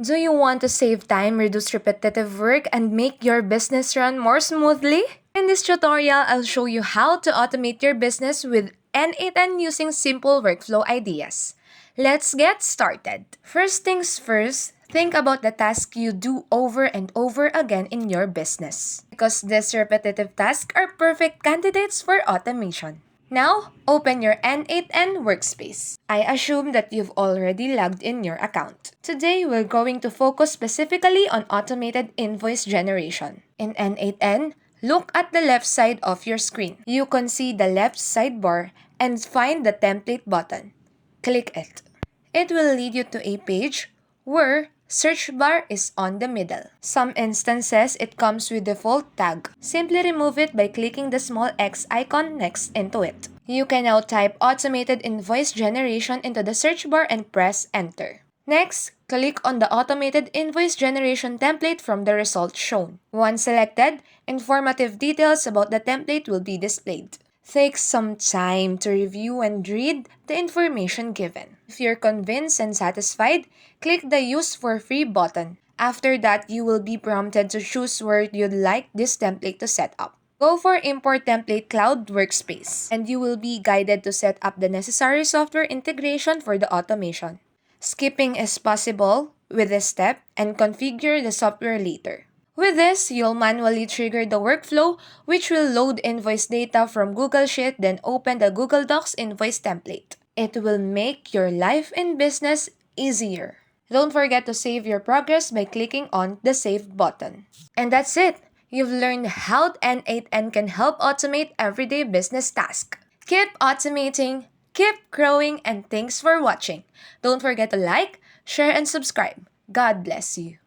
Do you want to save time, reduce repetitive work, and make your business run more smoothly? In this tutorial, I'll show you how to automate your business with N8N using simple workflow ideas. Let's get started. First things first, think about the task you do over and over again in your business, because these repetitive tasks are perfect candidates for automation. Now, open your N8N workspace. I assume that you've already logged in your account. Today, we're going to focus specifically on automated invoice generation. In N8N, look at the left side of your screen. You can see the left sidebar and find the template button. Click it. It will lead you to a page where search bar is on the middle. Some instances, it comes with default tag. Simply remove it by clicking the small X icon next into it. You can now type automated invoice generation into the search bar and press enter. Next, click on the automated invoice generation template from the results shown. Once selected, informative details about the template will be displayed. Take some time to review and read the information given. If you're convinced and satisfied, click the Use for Free button. After that, you will be prompted to choose where you'd like this template to set up. Go for Import Template Cloud Workspace, and you will be guided to set up the necessary software integration for the automation. Skipping is possible with this step and configure the software later. With this, you'll manually trigger the workflow, which will load invoice data from Google Sheet, then open the Google Docs invoice template. It will make your life and business easier. Don't forget to save your progress by clicking on the Save button. And that's it! You've learned how N8N can help automate everyday business tasks. Keep automating, keep growing, and thanks for watching. Don't forget to like, share, and subscribe. God bless you.